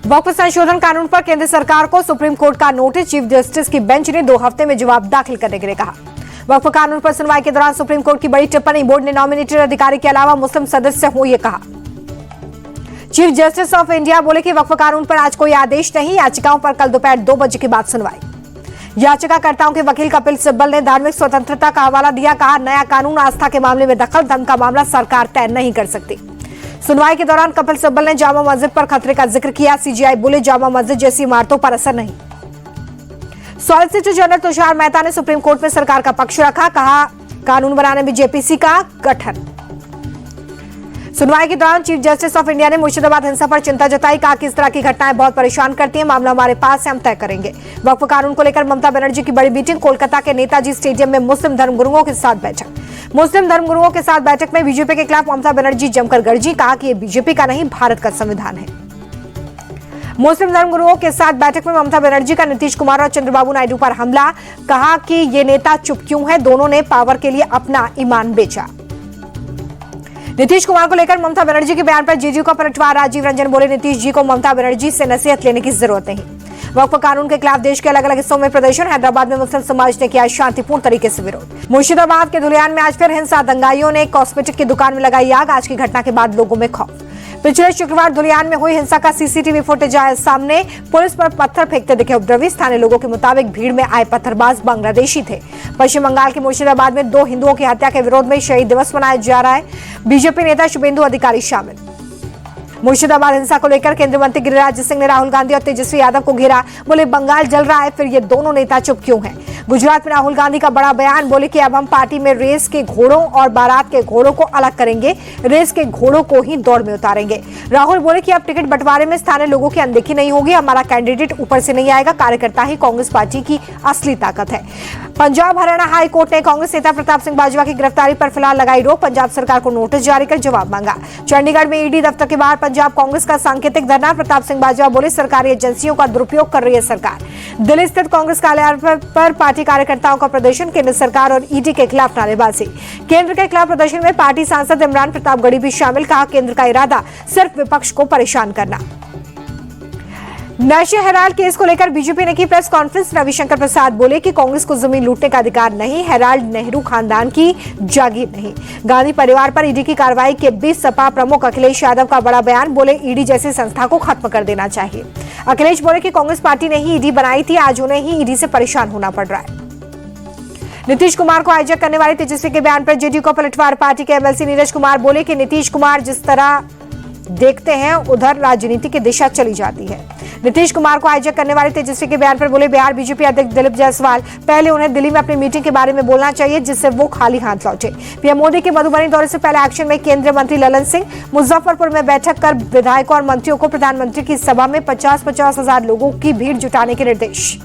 वक्फ संशोधन कानून पर केंद्र सरकार को सुप्रीम कोर्ट का नोटिस। चीफ जस्टिस की बेंच ने 2 हफ्ते में जवाब दाखिल करने के लिए कहा। वक्फ कानून पर सुनवाई के दौरान सुप्रीम कोर्ट की बड़ी टिप्पणी। बोर्ड ने नॉमिनेटेड अधिकारी के अलावा मुस्लिम सदस्य हो ये कहा। चीफ जस्टिस ऑफ इंडिया बोले कि वक्फ कानून पर आज कोई आदेश नहीं। याचिकाओं पर कल दोपहर 2 बजे के बाद सुनवाई। याचिकाकर्ताओं के वकील कपिल सिब्बल ने धार्मिक स्वतंत्रता का हवाला दिया। कहा, नया कानून आस्था के मामले में दखल, धर्म का मामला सरकार तय नहीं कर सकती। सुनवाई के दौरान कपिल सिब्बल ने जामा मस्जिद पर खतरे का जिक्र किया। सीजीआई बोले, जामा मस्जिद जैसी इमारतों पर असर नहीं। सॉलिसिटर जनरल तुषार मेहता ने सुप्रीम कोर्ट में सरकार का पक्ष रखा। कहा, कानून बनाने में जेपीसी का गठन। सुनवाई के दौरान चीफ जस्टिस ऑफ इंडिया ने मुर्शिदाबाद हिंसा पर चिंता जताई। कहा कि इस तरह की घटनाएं बहुत परेशान करती हैं। मामला हमारे पास है, हम तय करेंगे। वक्फ कानून को लेकर ममता बनर्जी की बड़ी मीटिंग। कोलकाता के नेताजी स्टेडियम में मुस्लिम धर्मगुरुओं के साथ बैठक। मुस्लिम धर्मगुरुओं के साथ बैठक में बीजेपी के खिलाफ ममता बनर्जी जमकर गरजी। कहा कि ये बीजेपी का नहीं, भारत का संविधान है। मुस्लिम धर्मगुरुओं के साथ बैठक में ममता बनर्जी का नीतीश कुमार और चंद्रबाबू नायडू पर हमला। कहा कि ये नेता चुप क्यों है, दोनों ने पावर के लिए अपना ईमान बेचा। नीतीश कुमार को लेकर ममता बनर्जी के बयान पर जेडीयू का पलटवार। राजीव रंजन बोले, नीतीश जी को ममता बनर्जी से नसीहत लेने की जरूरत नहीं। वक्फ कानून के खिलाफ देश के अलग अलग हिस्सों में प्रदर्शन। हैदराबाद में मुस्लिम समाज ने किया शांतिपूर्ण तरीके से विरोध। मुर्शिदाबाद के धुलियान में आज फिर हिंसा। दंगाइयों ने कॉस्मेटिक की दुकान में लगाई आग। आज की घटना के बाद लोगों में खौफ। पिछले शुक्रवार धुलियान में हुई हिंसा का सीसीटीवी फुटेज आया सामने। पुलिस पर पत्थर फेंकते दिखे उपद्रवी। स्थानीय लोगों के मुताबिक भीड़ में आए पत्थरबाज बांग्लादेशी थे। पश्चिम बंगाल के मुर्शिदाबाद में 2 हिंदुओं की हत्या के विरोध में शहीद दिवस मनाया जा रहा है। बीजेपी नेता शुभेंदु अधिकारी शामिल। मुर्शिदाबाद हिंसा को लेकर केंद्रीय मंत्री गिरिराज सिंह ने राहुल गांधी और तेजस्वी यादव को घेरा। बोले, बंगाल जल रहा है, फिर ये दोनों नेता चुप क्यों हैं? गुजरात में राहुल गांधी का बड़ा बयान। बोले कि अब हम पार्टी में रेस के घोड़ों और बारात के घोड़ों को अलग करेंगे, रेस के घोड़ों को ही दौड़ में उतारेंगे। राहुल बोले कि अब टिकट बंटवारे में स्थानीय लोगों की अनदेखी नहीं होगी। हमारा कैंडिडेट ऊपर से नहीं आएगा, कार्यकर्ता ही कांग्रेस पार्टी की असली ताकत है। पंजाब हरियाणा हाई कोर्ट ने कांग्रेस नेता प्रताप सिंह बाजवा की गिरफ्तारी पर फिलहाल लगाई रोक। पंजाब सरकार को नोटिस जारी कर जवाब मांगा। चंडीगढ़ में ईडी दफ्तर के बाहर पंजाब कांग्रेस का सांकेतिक धरना। प्रताप सिंह बाजवा बोले, सरकारी एजेंसियों का दुरुपयोग कर रही है सरकार। दिल्ली स्थित कांग्रेस कार्यालय पर पार्टी कार्यकर्ताओं का प्रदर्शन। केंद्र सरकार और ईडी के खिलाफ नारेबाजी। केंद्र के खिलाफ प्रदर्शन में पार्टी सांसद इमरान प्रतापगढ़ी भी शामिल। कहा, केंद्र का इरादा सिर्फ विपक्ष को परेशान करना। नशे हेराल्ड केस को लेकर बीजेपी ने की प्रेस कॉन्फ्रेंस। रविशंकर प्रसाद बोले कि कांग्रेस को जमीन लूटने का अधिकार नहीं। हेराल्ड नेहरू खानदान की जागीर नहीं। गांधी परिवार पर ईडी की कार्रवाई के बीच सपा प्रमुख अखिलेश यादव का बड़ा बयान। बोले, ईडी जैसी संस्था को खत्म कर देना चाहिए। अखिलेश बोले कि कांग्रेस पार्टी ने ही ईडी बनाई थी, आज उन्हें ही ईडी से परेशान होना पड़ रहा है। नीतीश कुमार को हाईजैक करने वाले तेजस्वी के बयान पर जेडीयू का पलटवार। पार्टी के एमएलसी नीरज कुमार बोले कि नीतीश कुमार जिस तरह देखते हैं उधर राजनीति की दिशा चली जाती है। नीतीश कुमार को हाईजैक करने वाले तेजस्वी के बयान पर बोले बिहार बीजेपी अध्यक्ष दिलीप जायसवाल, पहले उन्हें दिल्ली में अपनी मीटिंग के बारे में बोलना चाहिए जिससे वो खाली हाथ लौटे। पीएम मोदी के मधुबनी दौरे से पहले एक्शन में केंद्रीय मंत्री ललन सिंह। मुजफ्फरपुर में बैठक कर विधायकों और मंत्रियों को प्रधानमंत्री की सभा में 50-50 हजार लोगों की भीड़ जुटाने के निर्देश।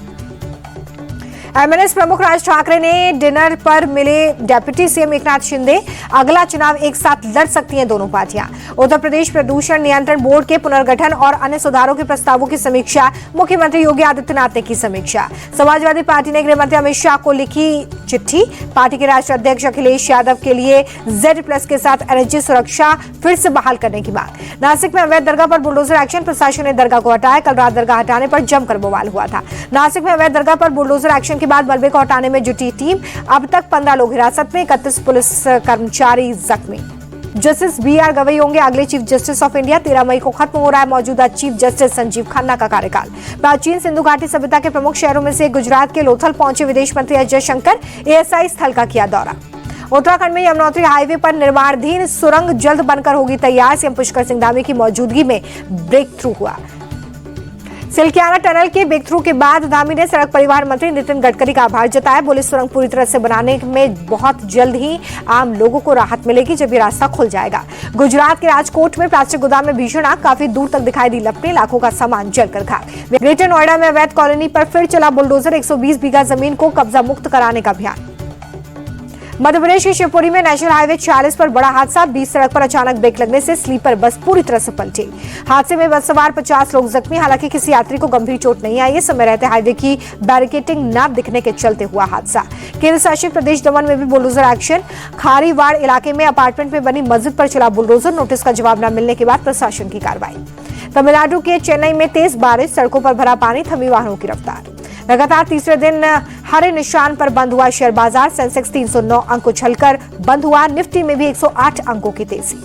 एमएनएस प्रमुख राज ठाकरे ने डिनर पर मिले डेप्यूटी सीएम एकनाथ शिंदे। अगला चुनाव एक साथ लड़ सकती हैं दोनों पार्टियां। उत्तर प्रदेश प्रदूषण नियंत्रण बोर्ड के पुनर्गठन और अन्य सुधारों के प्रस्तावों की समीक्षा। मुख्यमंत्री योगी आदित्यनाथ ने की समीक्षा। समाजवादी पार्टी ने गृह मंत्री अमित शाह को लिखी चिट्ठी। पार्टी के राष्ट्रीय अध्यक्ष अखिलेश यादव के लिए Z+ के साथ एनर्जी सुरक्षा फिर से बहाल करने की मांग। नासिक में अवैध दरगाह पर बुलडोजर एक्शन। प्रशासन ने दरगाह को हटाया। कल रात दरगाह हटाने पर जमकर बवाल हुआ था। नासिक में अवैध दरगाह पर बुलडोजर एक्शन के बाद मलबे को हटाने में जुटी टीम। अब तक 15 लोग हिरासत में, 31 पुलिस कर्मचारी जख्मी। जस्टिस BR गवई होंगे अगले चीफ जस्टिस ऑफ इंडिया। 13 मई को खत्म हो रहा है मौजूदा चीफ जस्टिस संजीव खन्ना का कार्यकाल। प्राचीन सिंधु घाटी सभ्यता के प्रमुख शहरों में से गुजरात के लोथल पहुंचे विदेश मंत्री एस जयशंकर। ASI स्थल का किया दौरा। उत्तराखंड में यमुनोत्री हाईवे पर निर्माणाधीन सुरंग जल्द बनकर होगी तैयार। सीएम पुष्कर सिंह धामी की मौजूदगी में ब्रेक थ्रू हुआ। सिलक्याना टनल के ब्रेक थ्रू के बाद धामी ने सड़क परिवहन मंत्री नितिन गडकरी का आभार जताया। बोले, सुरंग पूरी तरह से बनाने में बहुत जल्द ही आम लोगों को राहत मिलेगी जब ये रास्ता खुल जाएगा। गुजरात के राजकोट में प्लास्टिक गोदाम में भीषण आग, काफी दूर तक दिखाई दी लपटें, लाखों का सामान जलकर खाक। ग्रेटर नोएडा में अवैध कॉलोनी पर फिर चला बुलडोजर। 120 बीघा जमीन को कब्जा मुक्त कराने का अभियान। मध्य प्रदेश के शिवपुरी में नेशनल हाईवे 46 पर बड़ा हादसा। बीच सड़क पर अचानक ब्रेक लगने से स्लीपर बस पूरी तरह से पलटी। हादसे में बस सवार 50 लोग जख्मी। हालांकि किसी यात्री को गंभीर चोट नहीं आई है। समय रहते हाईवे की बैरिकेटिंग न दिखने के चलते हुआ हादसा। केंद्र शासित प्रदेश दमन में भी बुलडोजर एक्शन। खारीवाड़ इलाके में अपार्टमेंट में बनी मस्जिद पर चला बुलडोजर। नोटिस का जवाब न मिलने के बाद प्रशासन की कार्रवाई। तमिलनाडु के चेन्नई में तेज बारिश, सड़कों पर भरा पानी, थमी वाहनों की रफ्तार। लगातार तीसरे दिन हरे निशान पर बंद हुआ शेयर बाजार। सेंसेक्स 309 अंक उछलकर बंद हुआ। निफ्टी में भी 108 अंकों की तेजी।